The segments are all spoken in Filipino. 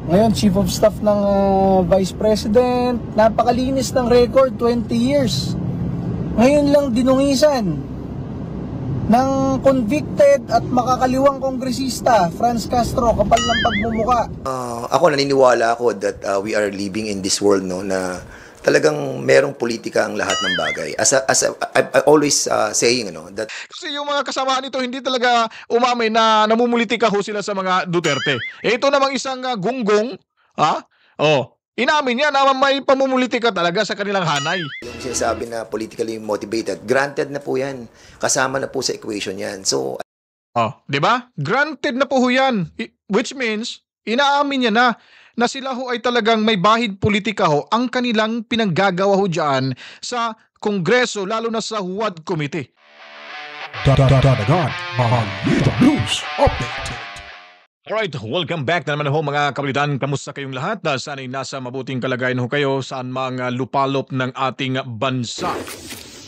Ngayon, Chief of Staff ng Vice President. Napakalinis ng record, 20 years. Ngayon lang dinungisan ng convicted at makakaliwang kongresista, Franz Castro, kapal ng pagmumuka. Ako naniniwala ako that we are living in this world, no, na talagang merong politika ang lahat ng bagay. I always saying, that kasi yung mga kasama nito hindi talaga umamay na namumulitika ho sila sa mga Duterte. Ito namang isang gunggong, inamin niya na may pamumulitika talaga sa kanilang hanay. Yung sinasabi na politically motivated, granted na po yan. Kasama na po sa equation yan. So, di ba? Granted na po ho yan. Which means, inaamin niya na sila ho ay talagang may bahid politika ho ang kanilang pinanggagawa ho dyan sa Kongreso, lalo na sa WAD Committee. Dadagan, Balita News Update. Alright, welcome back na naman ho mga kabalitan. Kamusta kayong lahat? Sana'y nasa mabuting kalagayan ho kayo saan mga lupalop ng ating bansa.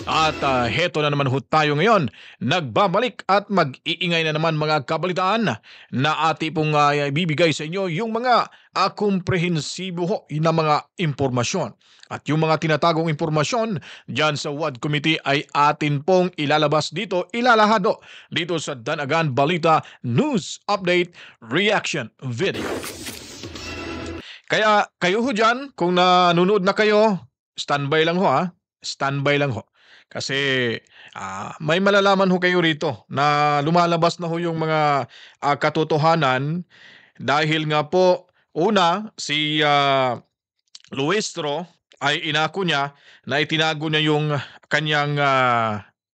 At heto na naman ho tayo ngayon. Nagbabalik at mag-iingay na naman mga kabalitaan na ati pong ibibigay sa inyo yung mga komprehensibo ho na mga impormasyon. At yung mga tinatagong impormasyon dyan sa WAD Committee ay atin pong ilalabas dito, ilalahado dito sa Danagan Balita News Update Reaction Video. Kaya kayo ho dyan, kung nanonood na kayo, standby lang ho standby lang ho. Kasi may malalaman ho kayo rito na lumalabas na ho yung mga katotohanan dahil nga po una si Luistro ay inako niya na itinago niya yung kanyang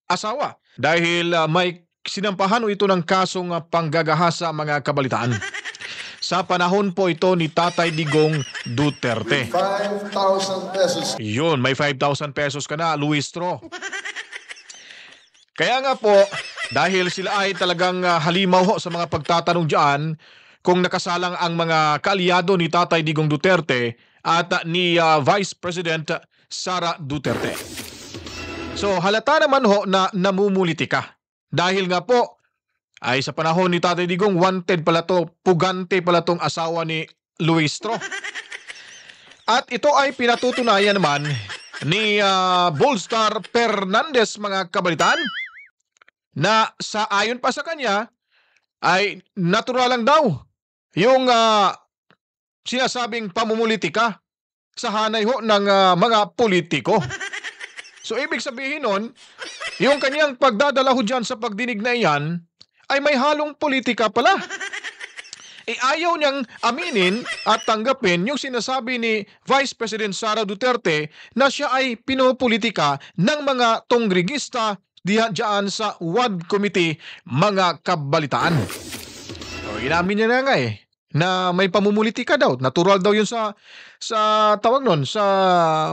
asawa dahil may sinampahan ito ng kasong panggagahasa mga kabalitaan. Sa panahon po ito ni Tatay Digong Duterte. 5,000 pesos. Yun, may 5,000 pesos ka na, Luistro. Kaya nga po, dahil sila ay talagang halimaw ho sa mga pagtatanong dyan, kung nakasalang ang mga kaalyado ni Tatay Digong Duterte at ni Vice President Sara Duterte. So halata naman ho na namumulitika. Dahil nga po, ay sa panahon ni Tatay Digong, wanted pala to, pugante pala tong asawa ni Luistro. At ito ay pinatutunayan naman ni Bolstar Fernandez mga kabalitan na sa ayon pa sa kanya ay natural lang daw yung sinasabing pamumulitika sa hanay ho ng mga politiko. So ibig sabihin nun, yung kanyang pagdadala ho dyan sa pagdinig na iyan ay may halong politika pala. Ayaw niyang aminin at tanggapin yung sinasabi ni Vice President Sara Duterte na siya ay pinopolitika ng mga tongrigista diyan sa WAD Committee mga kabalitaan. Inamin niya na nga na may pamumulitika daw. Natural daw yun sa tawag nun, sa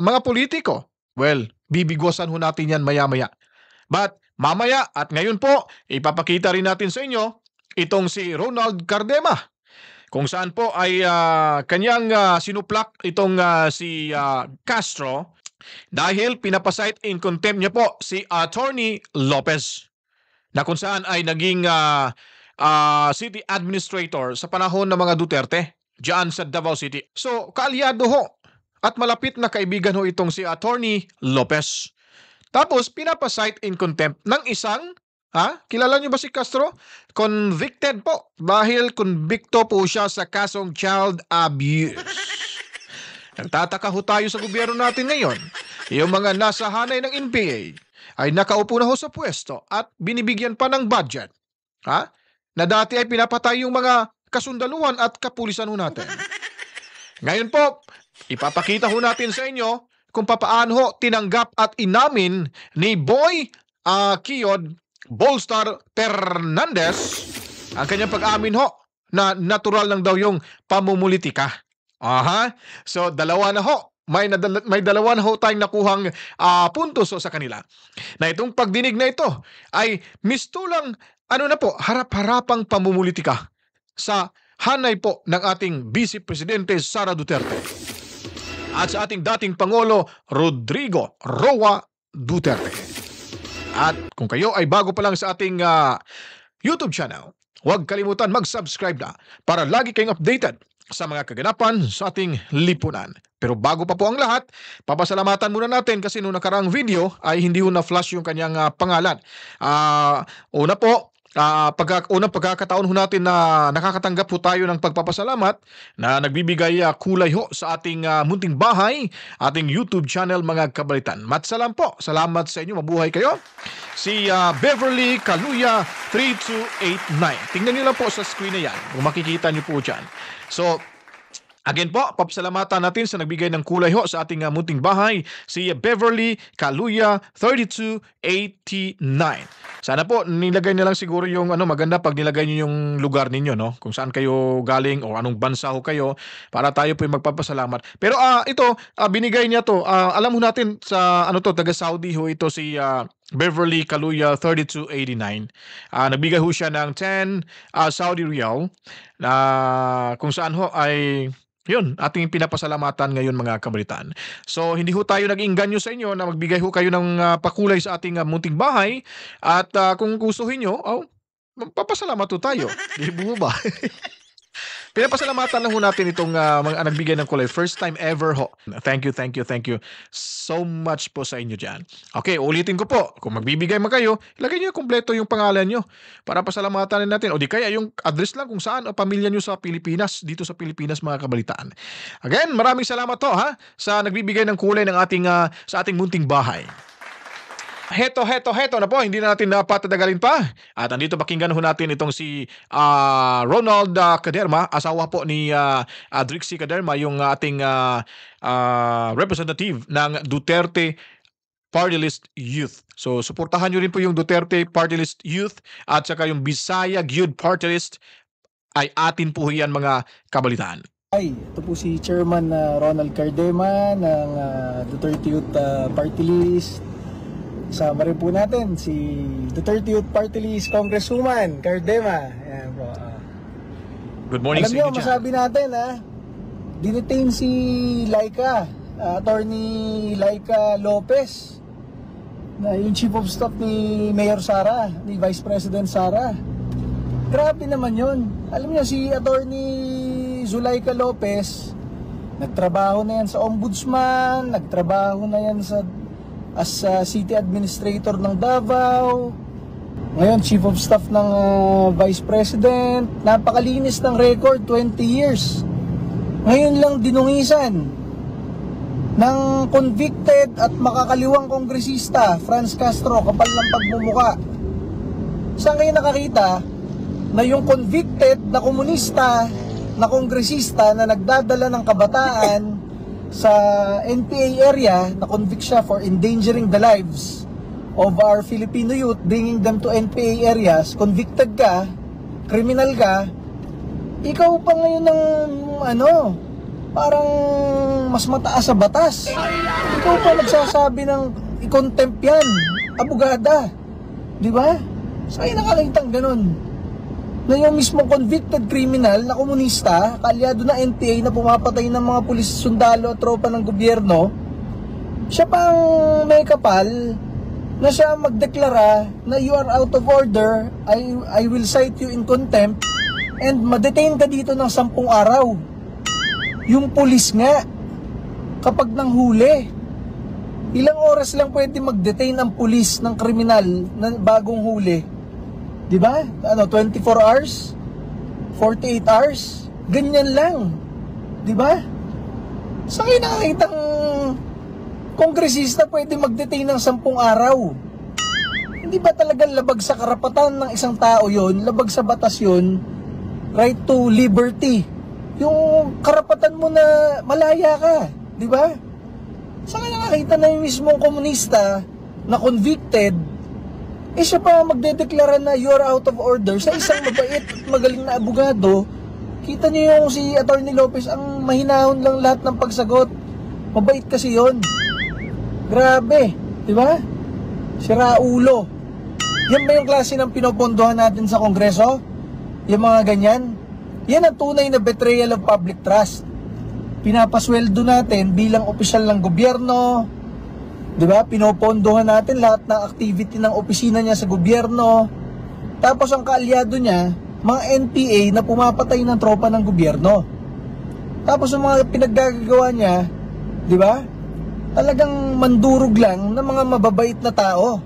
mga politiko. Well, bibigwasan ho natin yan maya-maya. But mamaya at ngayon po, ipapakita rin natin sa inyo itong si Ronald Cardema. Kung saan po ay kanyang sinuplak itong si Castro dahil pinapasight in contempt niya po si Attorney Lopez na kung saan ay naging city administrator sa panahon ng mga Duterte diyan sa Davao City. So, kaalyado ho at malapit na kaibigan ho itong si Attorney Lopez. Tapos, pinapasight in contempt ng isang, kilala niyo ba si Castro? Convicted po dahil convicto po siya sa kasong child abuse. Nagtataka ho tayo sa gobyerno natin ngayon. Yung mga nasa hanay ng NPA ay nakaupo na ho sa pwesto at binibigyan pa ng budget. Na dati ay pinapatay yung mga kasundaluhan at kapulisan ho natin. Ngayon po, ipapakita ho natin sa inyo kung papaano ho tinanggap at inamin ni Boy Kiyod Bolstar Fernandez ang kanyang pag-amin ho na natural lang daw yung pamumulitika. So dalawa na ho. May dalawa na ho tayong nakuhang puntos sa kanila. Na itong pagdinig na ito ay mistulang harap-harapang pamumulitika sa hanay po ng ating Vice Presidente Sara Duterte at sa ating dating Pangulo Rodrigo Roa Duterte. At kung kayo ay bago pa lang sa ating YouTube channel, huwag kalimutan mag-subscribe na para lagi kayong updated sa mga kaganapan sa ating lipunan. Pero bago pa po ang lahat, papasalamatan muna natin kasi noong nakaraang video ay hindi ho na-flash yung kanyang pangalan. Una po, unang pagkakataon ho natin na nakakatanggap po tayo ng pagpapasalamat na nagbibigay kulay ho sa ating munting bahay, ating YouTube channel mga kabalitan. Matsalam po, salamat sa inyo, mabuhay kayo. Si Beverly Kaluya 3289. Tingnan niyo lang po sa screen na yan, kung makikita niyo po dyan. So, again po, papasalamatan natin sa nagbigay ng kulay ho sa ating munting bahay, si Beverly Kaluya 3289. Sana po nilagay niyo lang siguro yung maganda pag nilagay niyo yung lugar ninyo, no? Kung saan kayo galing o anong bansa ho kayo para tayo po magpapasalamat. Pero ito, binigay niya to. Alam mo natin sa taga Saudi ho ito si Beverly Kaluya 3289. Nagbigay ho siya ng 10 Saudi Riyal na kung saan ho ay yun, ating pinapasalamatan ngayon mga kabalitan. So, hindi ho tayo nag-inganyo sa inyo na magbigay ho kayo ng pakulay sa ating munting bahay. At kung gustuhin nyo, papasalamat ho tayo. Di mo ba? Pinapasalamatan lang ho natin itong mga nagbigay ng kulay. First time ever ho. Thank you so much po sa inyo dyan. Okay, ulitin ko po. Kung magbibigay man kayo, ilagay nyo kompleto yung pangalan nyo para pasalamatan natin. O di kaya yung address lang kung saan o pamilya nyo sa Pilipinas, dito sa Pilipinas mga kabalitaan. Again, maraming salamat to sa nagbibigay ng kulay ng ating, sa ating munting bahay. Heto na po, hindi na natin napatadagalin pa. At andito pakinggan ho natin itong si Ronald Caderma, asawa po ni Drixie Caderma, yung ating representative ng Duterte Party List Youth. So, suportahan nyo rin po yung Duterte Party List Youth at saka yung Bisaya Youth Party List ay atin po yan mga kabalitaan. Ay, ito po si Chairman Ronald Cardema ng Duterte Youth Party List. Sama rin po natin si Duterte Youth Party List Congresswoman Cardema. Ayan po. Good morning Alam sa nyo, inyo dyan. masabi natin dinetain si Laika, Attorney Laika Lopez, na yung Chief of Staff ni Mayor Sara, ni Vice President Sara. Grabe naman yun. Alam nyo, si Attorney Zulaika Lopez, nagtrabaho na yan sa Ombudsman, nagtrabaho na yan as City Administrator ng Davao, ngayon Chief of Staff ng Vice President. Napakalinis ng record, 20 years. Ngayon lang dinungisan ng convicted at makakaliwang kongresista Franz Castro, kapal ng pagmumuka. Saan kayo nakakita na yung convicted na komunista na kongresista na nagdadala ng kabataan sa NPA area, na convict siya for endangering the lives of our Filipino youth, bringing them to NPA areas, convicted ka, criminal ka, ikaw pa ngayon ng parang mas mataas sa batas. Ikaw pa nagsasabi ng i-contempt yan, abogada, di ba? So ay nakalitang ganun na yung mismong convicted criminal na komunista, kalyado na NPA na pumapatay ng mga pulis, sundalo at tropa ng gobyerno, siya pang may kapal na siya magdeklara na you are out of order, I will cite you in contempt, and ma-detain ka dito ng 10 araw. Yung pulis nga, kapag nanghuli, ilang oras lang pwede mag-detain ang pulis ng kriminal na bagong huli? Diba? 24 hours? 48 hours? Ganyan lang. Diba? Saan kayo nakakitang kongresista pwede mag-detain ng 10 araw? Hindi ba talagang labag sa karapatan ng isang tao yon? Labag sa batas yon? Right to liberty. Yung karapatan mo na malaya ka. Diba? Saan kayo nakakita na yung mismong komunista na convicted, siya pa magdedeklara na you are out of order sa isang mabait at magaling na abogado? Kita niyo yung si Attorney Lopez, ang mahinahon lang lahat ng pagsagot. Mabait kasi yon. Grabe, di ba? Sira ulo. Yan ba yung klase ng pinopondohan natin sa Kongreso? Yung mga ganyan? Yan ang tunay na betrayal of public trust. Pinapasweldo natin bilang opisyal ng gobyerno, diba? Pinopondohan natin lahat ng activity ng opisina niya sa gobyerno. Tapos ang kaalyado niya, mga NPA na pumapatay ng tropa ng gobyerno. Tapos yung mga pinaggagawa niya, di ba? Talagang mandurog lang ng mga mababait na tao.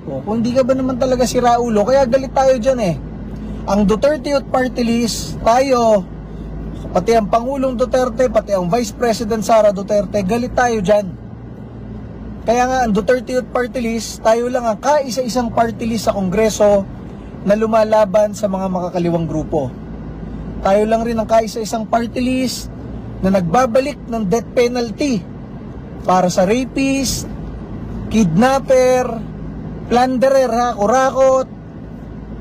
O, kung hindi ka ba naman talaga si Raulo, kaya galit tayo dyan eh. Ang Duterte Youth Party List, tayo, pati ang Pangulong Duterte, pati ang Vice President Sara Duterte, galit tayo dyan. Kaya nga, ang Duterte Youth Party List, tayo lang ang kaisa-isang party list sa Kongreso na lumalaban sa mga makakaliwang grupo. Tayo lang rin ang kaisa-isang party list na nagbabalik ng death penalty para sa rapist, kidnapper, plunderer, kurakot,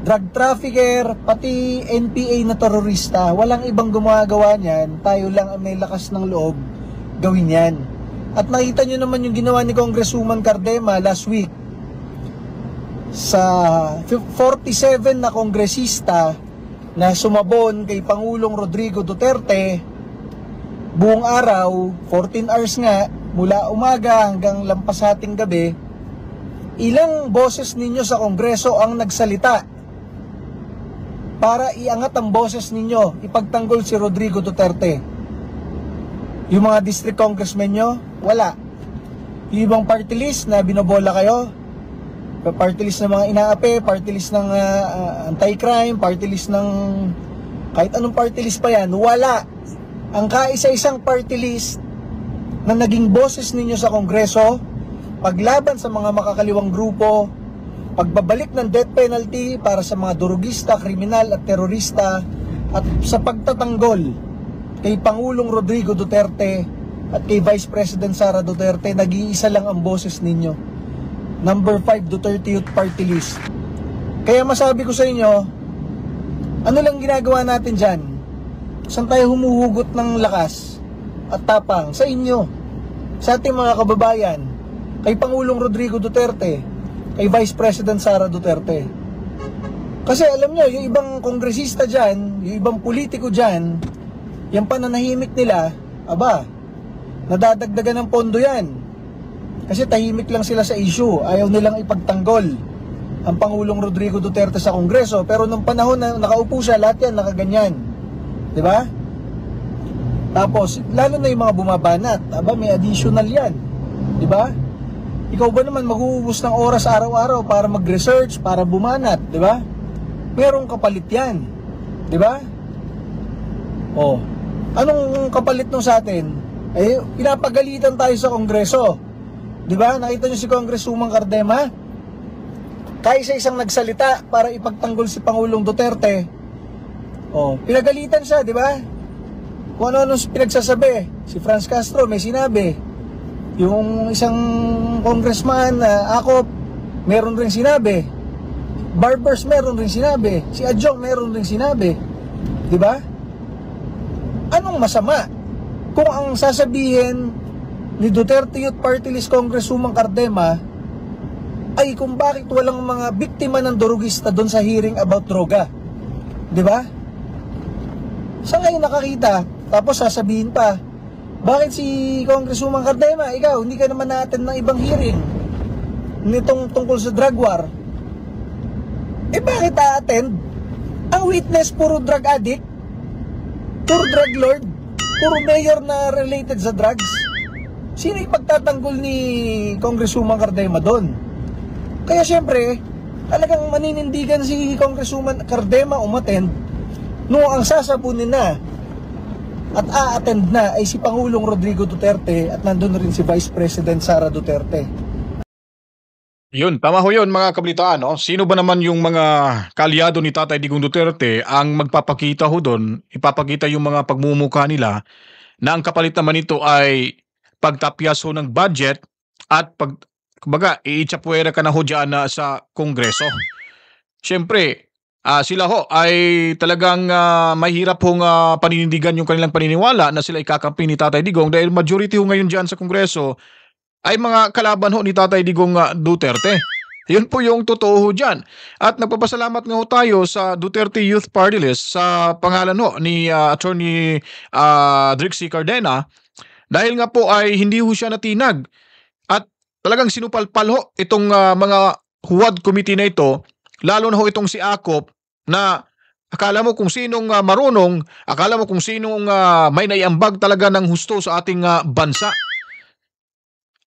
drug trafficker, pati NPA na terorista. Walang ibang gumagawa niyan. Tayo lang ang may lakas ng loob gawin yan. At nakita nyo naman yung ginawa ni Congresswoman Cardema last week sa 47 na kongresista na sumabon kay Pangulong Rodrigo Duterte buong araw, 14 hours nga, mula umaga hanggang lampas hating gabi. Ilang boses ninyo sa Kongreso ang nagsalita para iangat ang boses ninyo, ipagtanggol si Rodrigo Duterte? Yung mga district congressmen nyo, wala. Yung ibang party list na binobola kayo, party list ng mga inaapi, party list ng anti-crime, party list ng kahit anong party list pa yan, wala. Ang kaisa-isang party list na naging boses ninyo sa Kongreso, paglaban sa mga makakaliwang grupo, pagbabalik ng death penalty para sa mga durugista, kriminal at terorista, at sa pagtatanggol kay Pangulong Rodrigo Duterte at kay Vice President Sara Duterte, nag-iisa lang ang boses ninyo. Number 5, Duterte Youth Party List. Kaya masabi ko sa inyo, ano lang ginagawa natin dyan? Saan tayo humuhugot ng lakas at tapang? Sa inyo, sa ating mga kababayan, kay Pangulong Rodrigo Duterte, kay Vice President Sara Duterte. Kasi alam nyo, yung ibang kongresista dyan, yung ibang politiko dyan, yung pananahimik nila, aba, nadadagdagan ng pondo yan. Kasi tahimik lang sila sa issue. Ayaw nilang ipagtanggol ang Pangulong Rodrigo Duterte sa Kongreso. Pero nung panahon na nakaupo siya, lahat yan nakaganyan. Diba? Tapos, lalo na yung mga bumabanat. Aba, may additional yan. Diba? Ikaw ba naman mag-uubos ng oras araw-araw para mag-research, para bumanat? Diba? Merong kapalit yan. Diba? Oh, anong kapalit nung sa atin? Eh, pinapagalitan tayo sa Kongreso. Diba? Nakita nyo si Congresswoman Cardema? Kaisa-isang nagsalita para ipagtanggol si Pangulong Duterte. Oh, pinagalitan siya, diba? Kung ano-ano pinagsasabi. Si Franz Castro may sinabi. Yung isang congressman, Akop, meron rin sinabi. Barbers meron rin sinabi. Si Adjong meron rin sinabi. Diba? Anong masama kung ang sasabihin ni Duterte Youth Party List Congresswoman Cardema ay kung bakit walang mga biktima ng durugista doon sa hearing about droga? Diba? Sa ngayon nakakita, tapos sasabihin pa, bakit si Congresswoman Cardema, ikaw, hindi ka naman na-attend ng ibang hearing nitong tungkol sa drug war? Eh bakit a-attend? Ang witness, puro drug addict, puro drug lord, puro mayor na related sa drugs. Sino ipagtatanggol ni Congresswoman Cardema doon? Kaya syempre, talagang maninindigan si Congresswoman Cardema umattend nung ang sasapunin na at a-attend na ay si Pangulong Rodrigo Duterte at nandun rin si Vice President Sara Duterte. Yun, tama ho yun mga kablitaan. No? Sino ba naman yung mga kaalyado ni Tatay Digong Duterte ang magpapakita ho doon, ipapakita yung mga pagmumukha nila na ang kapalit naman ito ay pagtapyas ho ng budget at kumbaga, iitsapwera ka na ho dyan sa Kongreso. Siyempre, sila ho ay talagang mahirap hong paninindigan yung kanilang paniniwala na sila ikakampi ni Tatay Digong dahil majority ho ngayon dyan sa Kongreso ay mga kalaban ho ni Tatay Digong Duterte. Yun po yung totoo ho dyan. At nagpapasalamat nga ho tayo sa Duterte Youth Party List sa pangalan ho ni Attorney Drixie Cardena dahil nga po ay hindi ho siya natinag at talagang sinupalpal ho itong mga huwad committee na ito, lalo na ho itong si Akop na akala mo kung sinong marunong, akala mo kung sinong may naiambag talaga ng husto sa ating bansa.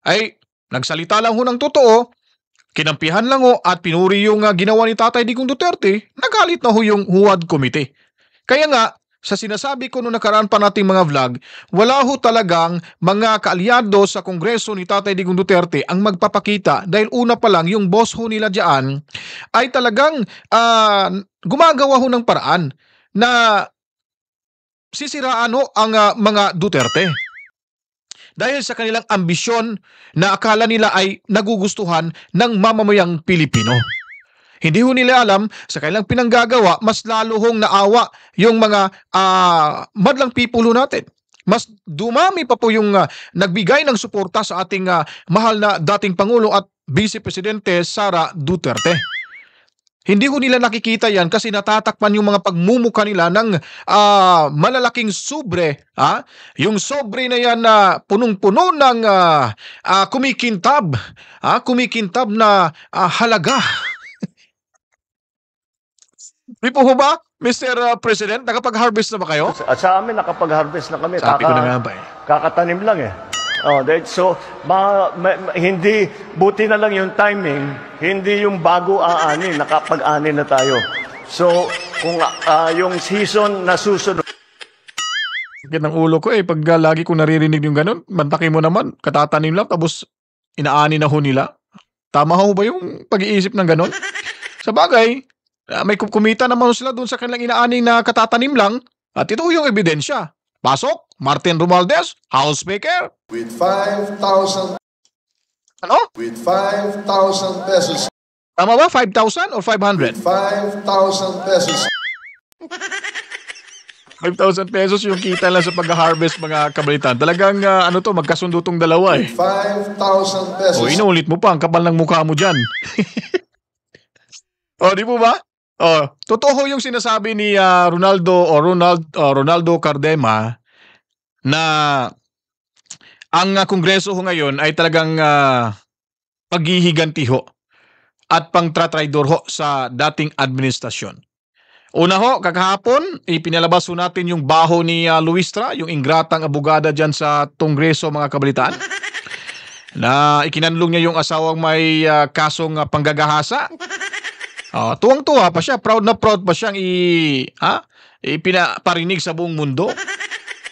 Ay, nagsalita lang ho ng totoo, kinampihan lang ho at pinuri yung ginawa ni Tatay Digong Duterte, nagalit na ho yung Huwad Committee. Kaya nga, sa sinasabi ko noong nakaraan pa nating mga vlog, wala ho talagang mga kaalyado sa Kongreso ni Tatay Digong Duterte ang magpapakita dahil una pa lang yung boss ho nila dyan ay talagang gumagawa ho ng paraan na sisiraan ho ang mga Duterte. Dahil sa kanilang ambisyon na akala nila ay nagugustuhan ng mamamayang Pilipino. Hindi ho nila alam, sa kanilang pinanggagawa, mas lalo hong naawa yung mga madlang people ho natin. Mas dumami pa po yung nagbigay ng suporta sa ating mahal na dating Pangulo at Vice Presidente Sara Duterte. Hindi ho nila nakikita yan kasi natatakpan yung mga pagmumuka nila ng malalaking sobre. Yung sobre na yan na punong-puno ng kumikintab. Kumikintab na halaga. Di po ba, Mr. President, nakapag-harvest na ba kayo? At sa amin, nakapag-harvest na kami. Sabi ko na nga ba eh. Kakatanim lang eh. So, hindi, buti na lang yung timing, hindi yung bago aanin, nakapag-anin na tayo. So, kung yung season na susunod, Sakit ng ulo ko pag lagi ko naririnig yung ganun, mantakin mo naman, katatanim lang, tapos inaani na ho nila. Tama ho ba yung pag-iisip ng ganun? Sa bagay, may kumita naman sila doon sa kanilang inaani na katatanim lang, at ito yung ebidensya. Pasok, Martin Romualdez, House Speaker. with 5,000 Ano? with 5,000 pesos, Tama ba? 5,000 or 500? 5,000 pesos, 5,000 pesos yung kita lang sa pag-harvest mga kabalitan. Talagang magkasundo tong dalawa eh. 5,000 pesos, O inuulit mo pa, ang kapal ng mukha mo dyan. Di po ba? Totoo yung sinasabi ni Ronaldo Cardema na ang Kongreso ho ngayon ay talagang paghihiganti ho at pangtratraidor ho sa dating administrasyon. Una ho, kakahapon, ipinalabas ho natin yung baho ni Luistra, yung ingratang abogada dyan sa Kongreso mga kabalitaan, na ikinanlong niya yung asawang may kasong panggagahasa. Tuwang-tuwa pa siya, proud na proud pa siyang ipinaparinig sa buong mundo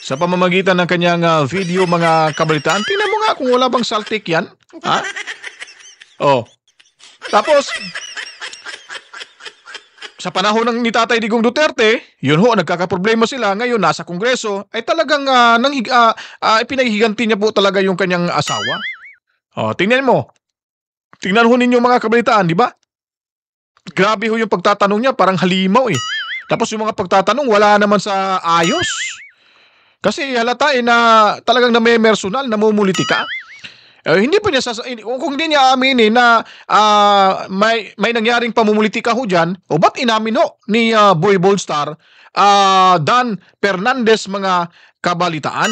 sa pamamagitan ng kanyang video mga kabalitaan. Tingnan mo nga kung wala bang saltik yan. Tapos, sa panahon ng ni Tatay Digong Duterte, yun ho, nagkakaproblema sila. Ngayon, nasa Kongreso, ay talagang ipinahihiganti niya po talaga yung kanyang asawa. Tingnan mo. Tingnan ho ninyo mga kabalitaan, di ba? Grabe ho yung pagtatanong niya, parang halimaw eh. Tapos yung mga pagtatanong, wala naman sa ayos. Kasi halata na talagang namemersonal, namumulitika. Hindi pa niya kung hindi niya aminin na may nangyaring pamumulitika ho dyan, ba't inamin ho ni Boy Boldstar, Dan Fernandez mga kabalitaan?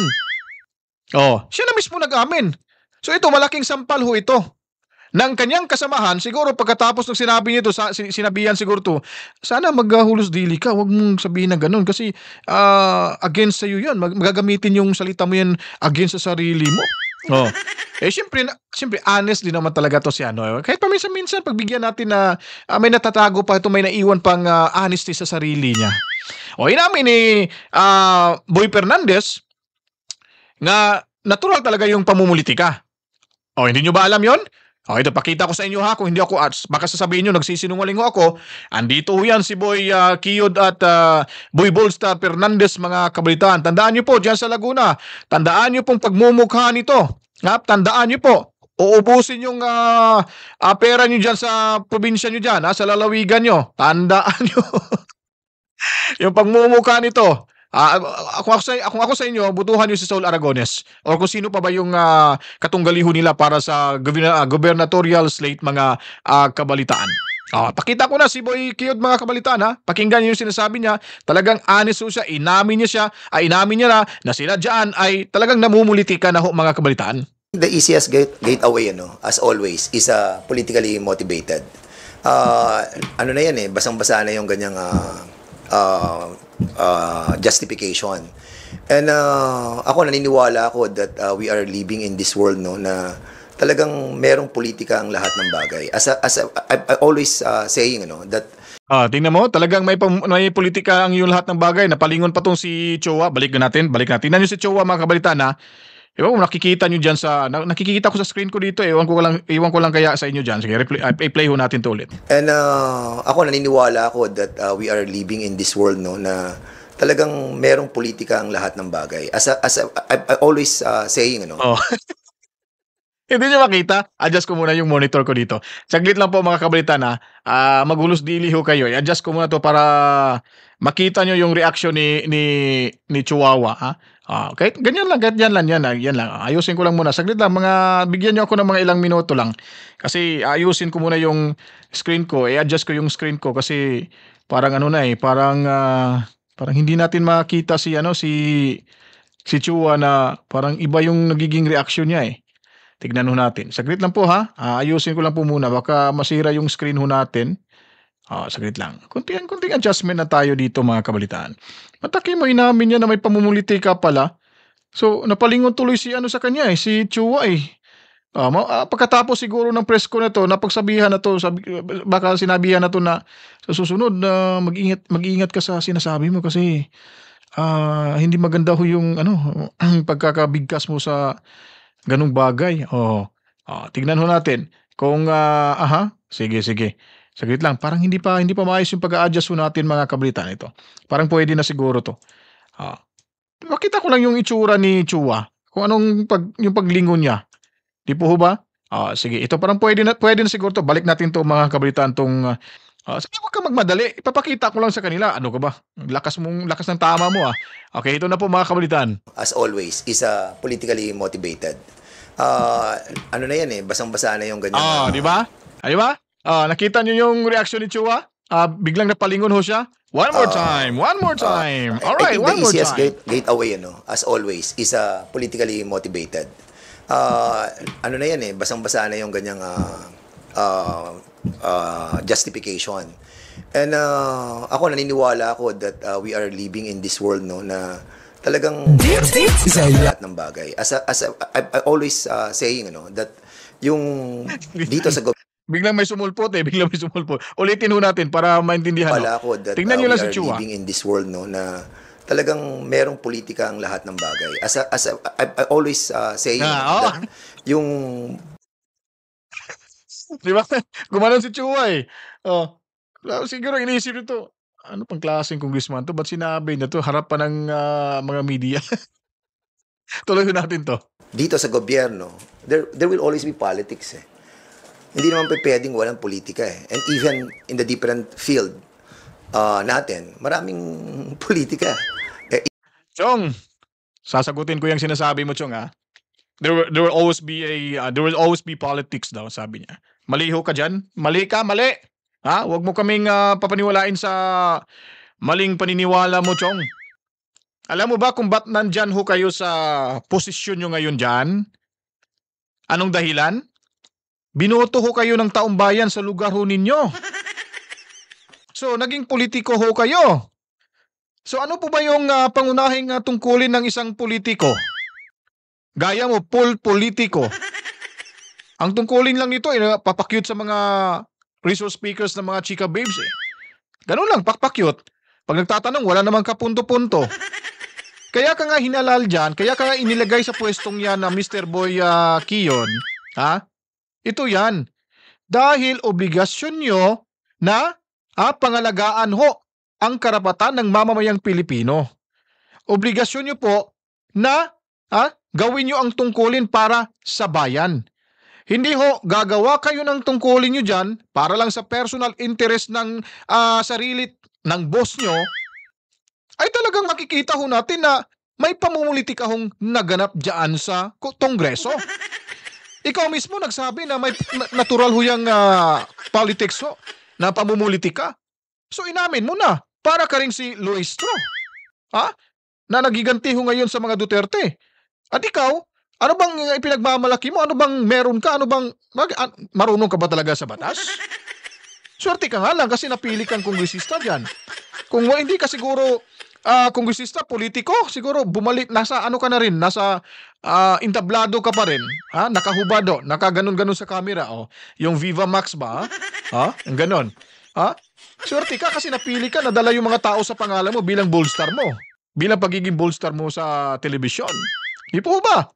Siya na mismo nag-amin. So ito, malaking sampal ho ito ng kanyang kasamahan. Siguro pagkatapos ng sinabi niya ito, sinabihan siguro to, sana maghulos dili ka, huwag mong sabihin na ganun kasi against sa iyo yan, magagamitin yung salita mo yan against sa sarili mo. Siyempre honest din naman talaga to si kahit paminsan-minsan pagbigyan natin na may natatago pa ito, may naiwan pang honesty sa sarili niya. Inamin ni Boy Fernandez nga natural talaga yung pamumulitika. Hindi nyo ba alam yon? Ito, pakita ko sa inyo ha, kung hindi ako, baka sasabihin nyo, nagsisinungaling ho ako. Andito ho yan si Boy Kiyod at Boy Boldstar Fernandez mga kabalitaan. Tandaan nyo po, dyan sa Laguna, tandaan nyo pong pagmumukha nito. Tandaan nyo po, uubusin yung pera nyo dyan sa probinsya nyo dyan, sa lalawigan nyo. Tandaan nyo. Yung pagmumukha nito. Kung ako sa inyo, butuhan nyo si Saul Aragones o kung sino pa ba yung katunggaliho nila para sa gubernatorial slate mga kabalitaan. Pakita ko na si Boy Kiyod mga kabalitaan ha. Pakinggan niyo yung sinasabi niya. Talagang honest siya. Inamin niya na sila dyan ay talagang namumulitika na ho mga kabalitaan. The easiest gateway, as always, is politically motivated. Ano na yan basang-basa na yung ganyang justification. And ako naniniwala ako that we are living in this world no na talagang merong politika ang lahat ng bagay. I always saying that Tingnan mo, talagang may politika ang yung lahat ng bagay. Napalingon pa tong si Chowa. Balik natin. Tingnan nyo si Chowa, mga kabalitan, ha. Ewan ko, nakikita nyo dyan nakikita ko sa screen ko dito. Ewan ko lang kaya sa inyo dyan. Sige, i-play ho natin to ulit. And ako naniniwala ako that we are living in this world no na talagang merong politika ang lahat ng bagay. I always saying Oh. Hindi nyo makita? Adjust ko muna yung monitor ko dito. Saglit lang po, mga kabalitan, ha. Maghulos dili ho kayo. I-adjust ko muna to para makita nyo yung reaction ni Chihuahua, ha. Okay, ganyan lang. Yan lang. Ayusin ko lang muna. Saglit lang, bigyan nyo ako ng mga ilang minuto lang. Kasi ayusin ko muna yung screen ko. I-adjust ko yung screen ko kasi parang parang hindi natin makita si Chihuahua na parang iba yung nagiging reaction niya, eh. Tignan ho natin. Saglit lang po, ha. Ayusin ko lang po muna. Baka masira yung screen ho natin. Saglit lang. Kunting adjustment na tayo dito, mga kabalitaan. Mataki mo inamin niya na may pamumuliti ka pala. So, napalingon tuloy si sa kanya, si Chua, eh. Pagkatapos siguro ng press ko na to, napagsabihan na to, baka sinabihan na to na sa susunod na mag-ingat ka sa sinasabi mo kasi hindi maganda ho yung pagkakabigkas mo sa ganung bagay. Tignan ho natin. Kung sige. Saglit lang. Parang hindi pa maayos yung pag-a-adjust ho natin, mga kabalitan ito. Parang pwede na siguro to. Makita ko lang yung itsura ni Chua. Kung anong yung paglingon niya. Di po ho ba? Sige. Ito parang pwede na siguro to. Balik natin to, mga kabalitan, tong sige, huwag ka magmadali. Ipapakita ko lang sa kanila. Ano ka ba? Lakas ng tama mo, ah. Okay, ito na po, mga kabalitan. As always, is politically motivated. Ano na yan, basang-basa na yung ganyan. Di ba? Di ba? Nakita niyo yung reaction ni Chua? Biglang napalingon ho siya. One more time. All right, one more the easiest time. gateway, as always, is politically motivated. Ano na yan, basang-basa na yung ganyang justification. And ako naniniwala ako that we are living in this world no na talagang lahat ng bagay. I always saying that yung dito sa Biglang may sumulpot. Ulitin ho natin para maintindihan. Tingnan niyo lang si Chua. Living in this world no na talagang merong politika ang lahat ng bagay. I always saying that yung di ba? Gumanon si Chua, eh. Siguro iniisip nito, ano pang klaseng congressman to? Ba't sinabi na to? Harap pa ng mga media. Tuloy natin to. Dito sa gobyerno, there will always be politics, eh. Hindi naman pwedeng walang politika, eh. And even in the different field natin, maraming politika. Chong, sasagutin ko yung sinasabi mo, Chong, ha? There will always be politics daw, sabi niya. Maliho ka dyan? Mali ka, mali. Ha? Huwag mo kaming papaniwalain sa maling paniniwala mo, Chong. Alam mo ba kung ba't nandyan ho kayo sa posisyon nyo ngayon dyan? Anong dahilan? Binoto ho kayo ng taong bayan sa lugar ho ninyo. So, naging politiko ho kayo. So, ano po ba yung pangunahing tungkulin ng isang politiko? Gaya mo, politiko. Ang tungkulin lang nito, papakyut sa mga resource speakers ng mga chika babes, eh. Ganun lang, papakyut. Pag nagtatanong, wala namang kapunto-punto. Kaya ka nga hinalal dyan, kaya ka nga inilagay sa pwestong yan na Mr. Boy Kiyon, ha? Ito yan. Dahil obligasyon nyo na pangalagaan ho ang karapatan ng mamamayang Pilipino. Obligasyon nyo po na gawin nyo ang tungkulin para sa bayan. Hindi ho, gagawa kayo ng tungkulin nyo dyan para lang sa personal interest ng sarili ng boss nyo, ay talagang makikita ho natin na may pamumulitika hong naganap dyan sa Kongreso. Ikaw mismo nagsabi na may natural ho yung politics ho, na pamumulitika. So inamin mo na, para ka rin si Luistro, na nagiganti ho ngayon sa mga Duterte. At ikaw, ano bang ipinagmamalaki mo? Ano bang meron ka? Marunong ka ba talaga sa batas? Swerte ka nga lang kasi napili kang kongresista dyan. Kung hindi ka siguro kongresista, politiko, siguro bumalik, nasa ano ka na rin, nasa entablado ka pa rin. Ha? Nakahubado, nakaganon-ganon sa camera. Oh. Yung Viva Max ba? Ha? Yung ganon. Ha? Swerte ka kasi napili ka, nadala yung mga tao sa pangalan mo bilang boldstar mo. Bilang pagiging boldstar mo sa telebisyon. Di po ba?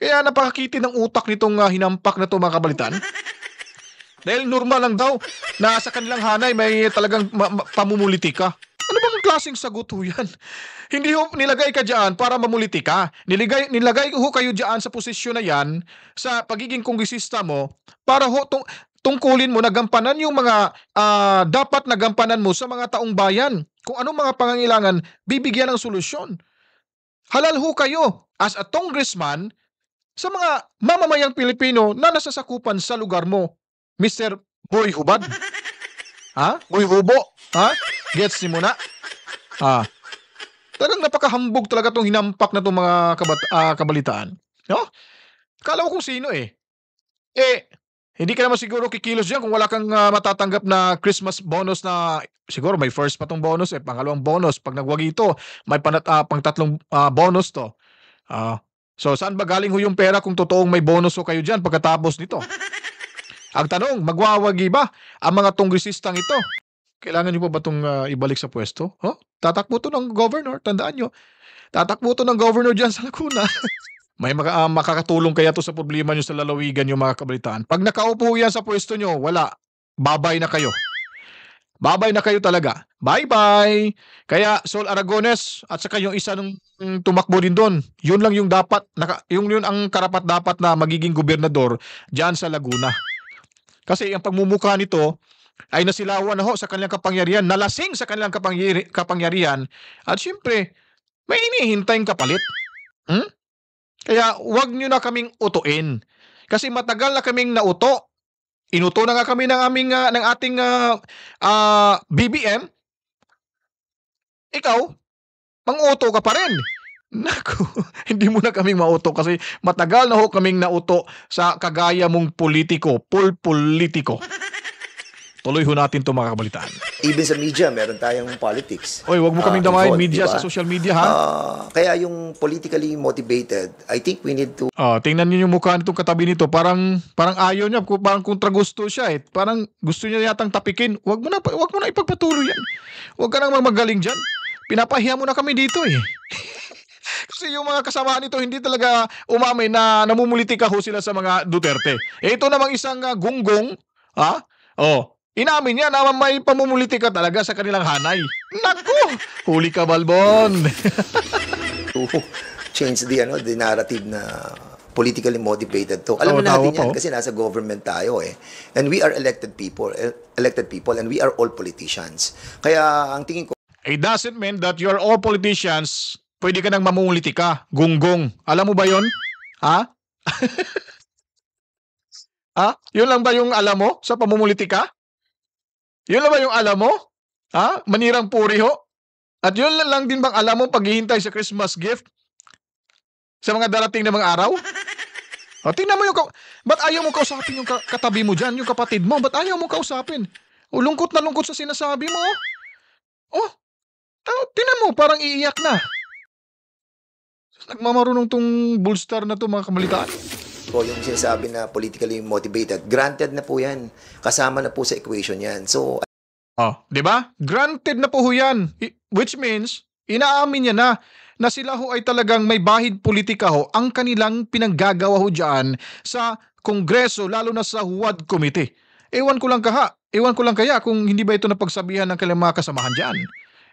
Kaya napakakiti ng utak nitong hinampak na to mga kabalitan. Dahil normal lang daw na sa kanilang hanay may talagang pamumulitika. Ano bang klaseng sagot ho yan? Hindi ho nilagay ka dyan para mamulitika. Nilagay ho kayo dyan sa posisyon na yan, sa pagiging kongresista mo, para ho tungkulin mo, nagampanan yung mga dapat nagampanan mo sa mga taong bayan. Kung anong mga pangangailangan, bibigyan ng solusyon. Halal ho kayo as a congressman sa mga mamamayang Pilipino na nasasakupan sa lugar mo. Mr. Boy Hubad? Ha? Boy Hubo? Ha? Gets ni mo na? Ha? Talagang napakahambog talaga itong hinampak na itong mga kabalitaan. No? Kala ko kung sino eh. Hindi ka naman siguro kikilos dyan kung wala kang matatanggap na Christmas bonus na siguro may first pa tong bonus pangalawang bonus. Pag nagwagi ito, may pang-tatlong bonus to. So saan ba galing ho yung pera kung totoong may bonus ho kayo dyan pagkatapos nito? Ang tanong, magwawagi ba ang mga kongresistang ito? Kailangan nyo pa ba itong ibalik sa pwesto? Huh? Tatakbo to ng governor, tandaan nyo. Tatakbo to ng governor dyan sa Laguna. May makakatulong kaya to sa problema nyo sa lalawigan yung mga kabalitaan. Pag nakaupo yan sa pwesto nyo, wala. Babay na kayo. Babay na kayo talaga. Bye-bye! Kaya Sol Aragones at saka yung isa nung tumakbo din doon, yun lang yung dapat, yun ang karapat dapat na magiging gobernador dyan sa Laguna. Kasi ang pagmumukha nito ay nasilawan na ho sa kanilang kapangyarihan, nalasing sa kanilang kapangyarihan, at syempre, may inihintayong kapalit. Kaya wag nyo na kaming utuin. Kasi matagal na kaming nauto. Inuto na nga kami ng ating BBM. Ikaw, mang-uto ka pa rin. Naku, hindi mo na kaming mauto kasi matagal na ho kaming nauto sa kagaya mong politiko, politiko. Tuloy ho natin ito mga kabalitaan. Even sa media, meron tayong politics. Oy, wag mo kaming damayin involved, media diba? sa social media ha. Kaya yung politically motivated, I think we need to Tingnan niyo yung mukha nitong katabi nito, parang ayaw niya, parang kontra gusto siya eh. Parang gusto niya yatang tapikin. Wag mo na ipagpatuloy yan. Wag ka nang magaling diyan. Pinapahiya mo na kami dito eh. Kasi yung mga kasama nito hindi talaga umamin na namumulitika ho sila sa mga Duterte. Ito namang isang gunggong, inamin niya na may pamumulitika talaga sa kanilang hanay. Naku! Huli ka, Balbon! change the narrative na politically motivated to. Alam mo natin yan kasi nasa government tayo eh. And we are elected people and we are all politicians. Kaya ang tingin ko, It doesn't mean that you're all politicians. Pwede ka nang mamumulitika, gunggong. Alam mo ba yon? Ha? Yun lang ba yung alam mo sa pamumulitika? Yun lang ba yung alam mo? Manirang puri ho? At yun lang din bang alam mo paghihintay sa Christmas gift? Sa mga darating na mga araw? Tingnan mo ba't ayaw mo kausapin yung katabi mo dyan, yung kapatid mo? Ba't ayaw mo kausapin? Lungkot na lungkot sa sinasabi mo. Tingnan mo, parang iiyak na. Nagmamarunong tong bullstar na to mga kamalitaan. yung sinasabi na politically motivated, granted na po yan. Kasama na po sa equation yan. So, di ba? Granted na po yan. Which means, inaamin niya na sila ho ay talagang may bahid politika ho ang kanilang pinaggagawa ho dyan sa Kongreso, lalo na sa WAD Committee. Ewan ko lang kaya kung hindi ba ito napagsabihan ng kanilang mga kasamahan dyan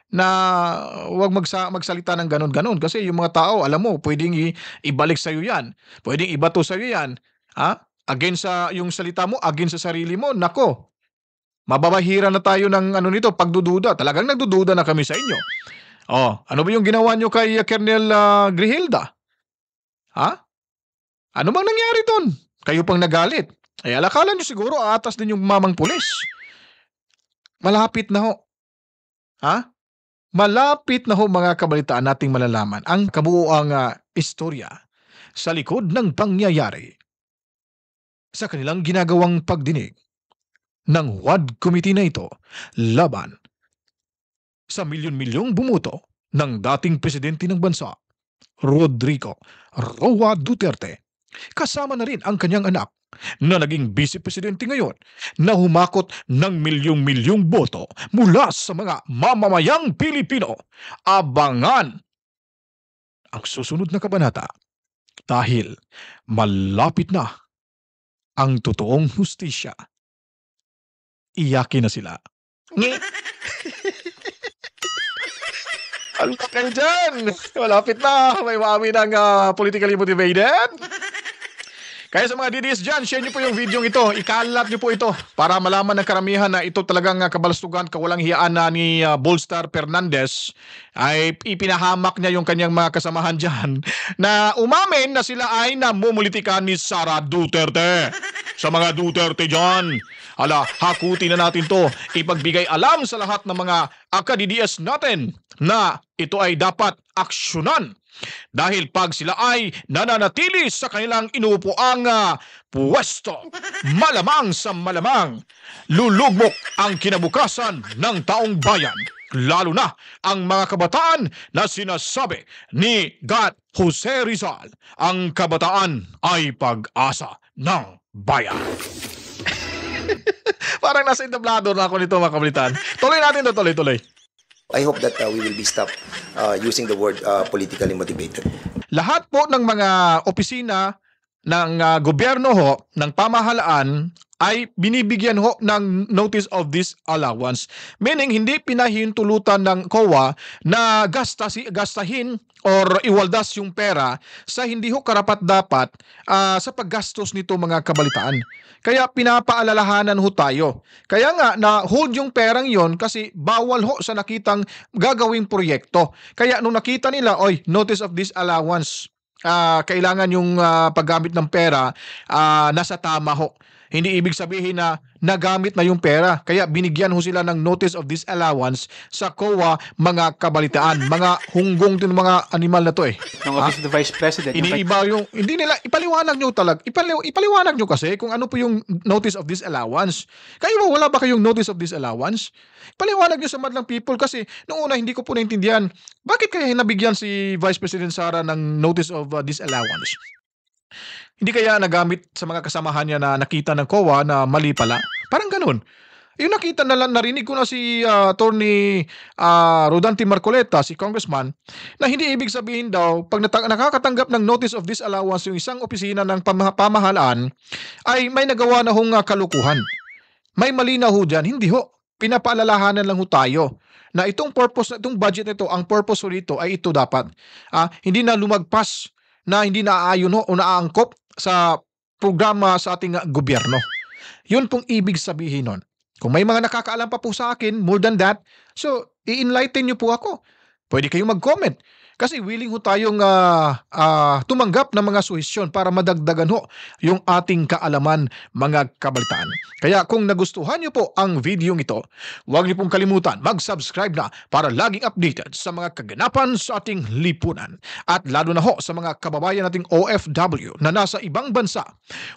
na huwag magsalita ng ganon-ganon kasi yung mga tao, alam mo, pwedeng ibalik sa'yo yan. Pwedeng ibato sa'yo yan. Against sa yung salita mo, against sa sarili mo, nako. Mababahira na tayo ng nito, pagdududa. Talagang nagdududa na kami sa inyo. Ano ba yung ginawa nyo kay Colonel Griselda? Ano bang nangyari doon? Kayo pang nagalit. Ay alakala nyo siguro atas din yung mamang pulis. Malapit na ho. Malapit na ho mga kabalitaan nating malalaman ang kabuuang istorya sa likod ng pangyayari sa kanilang ginagawang pagdinig ng WAD Committee na ito laban sa milyon-milyong bumuto ng dating presidente ng bansa, Rodrigo Roa Duterte. Kasama na rin ang kanyang anak na naging vice-presidente ngayon na humakot ng milyong-milyong boto mula sa mga mamamayang Pilipino. Abangan ang susunod na kabanata dahil malapit na ang totoong hustisya. Iyakin na sila. Ano kayo dyan? Malapit na. May mami ng politically motivated. Kaya sa mga DDS dyan, share nyo po yung video ito. Ikalat nyo po ito para malaman ng karamihan na ito talagang kabalastugan, kawalang hiyaan na ni Bolstar Fernandez ay ipinahamak niya yung kanyang mga kasamahan dyan na umamin na sila ay namumulitikan ni Sara Duterte. Sa mga Duterte dyan, hakutin na natin to. Ipagbigay alam sa lahat ng mga ka-DDS natin na ito ay dapat aksyonan. Dahil pag sila ay nananatili sa kanilang inuupuang pwesto, malamang sa malamang, lulugmok ang kinabukasan ng taong bayan. Lalo na ang mga kabataan na sinasabi ni God Jose Rizal, ang kabataan ay pag-asa ng bayan. Parang nasa entablado na ako nito mga kablitan. Tuloy natin to, tuloy. I hope that we will be stopped using the word politically motivated. Lahat po ng mga opisina ng gobyerno ho, ng pamahalaan, ay binibigyan ho ng notice of disallowance. Meaning, hindi pinahintulutan ng COA na gastahin or iwaldas yung pera sa hindi ho karapat-dapat sa paggastos nito mga kabalitaan. Kaya pinapaalalahanan ho tayo. Kaya nga, na-hold yung perang yon kasi bawal ho sa nakitang gagawing proyekto. Kaya nung nakita nila, notice of disallowance, kailangan yung paggamit ng pera nasa tama ho. Hindi ibig sabihin na nagamit na yung pera. Kaya binigyan ho sila ng notice of disallowance sa COA, mga kabalitaan, mga hunggong din mga animal na to Ng Office of the Vice President. Iniiba yung, hindi nila, ipaliwanag nyo talaga. Ipaliwanag nyo kasi kung ano po yung notice of disallowance. Kayo ba, wala ba kayong notice of disallowance? Ipaliwanag nyo sa madlang people kasi noong una hindi ko po naintindihan. Bakit kaya nabigyan si Vice President Sara ng notice of disallowance? Hindi kaya nagamit sa mga kasamahan niya na nakita ng COA na mali pala? Parang ganun. Yung nakita na lang, narinig ko na si Attorney Rodante Marcoleta, si congressman, na hindi ibig sabihin daw, pag nakakatanggap ng notice of disallowance yung isang opisina ng pamahalaan, ay may nagawa na hong kalukuhan. May mali na ho dyan. Hindi ho. Pinapaalalahanan lang ho tayo na itong purpose, itong budget nito, ang purpose nito ay ito dapat. Hindi na lumagpas, na hindi naaayon o naaangkop sa programa sa ating gobyerno. Yun pong ibig sabihin nun. Kung may mga nakakaalam pa po sa akin, more than that, so i-enlighten nyo po ako. Pwede kayong mag-comment. Kasi willing ho tayong tumanggap ng mga suhestyon para madagdagan ho yung ating kaalaman, mga kabalitaan. Kaya kung nagustuhan nyo po ang video ito, huwag nyo pong kalimutan mag-subscribe na para laging updated sa mga kaganapan sa ating lipunan. At lalo na ho sa mga kababayan nating OFW na nasa ibang bansa,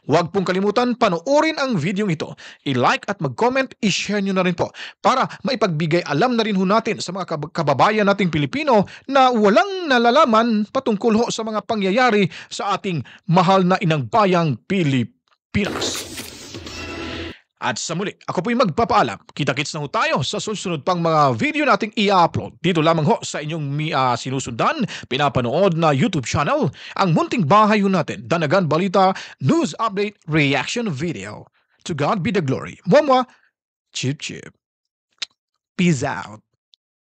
huwag pong kalimutan panoorin ang video ito, i-like at mag-comment, i-share nyo na rin po para maipagbigay alam na rin ho natin sa mga kababayan nating Pilipino na walang nalalaman patungkol ho sa mga pangyayari sa ating mahal na inang bayang Pilipinas. At sa muli, ako po'y magpapaalam. Kita-kits na ho tayo sa susunod pang mga video nating i-upload. Dito lamang ho sa inyong sinusundan, pinapanood na YouTube channel, ang munting bahay ho natin, Danagan Balita News Update Reaction Video. To God be the glory. Mwah mwah. Chip chip. Peace out.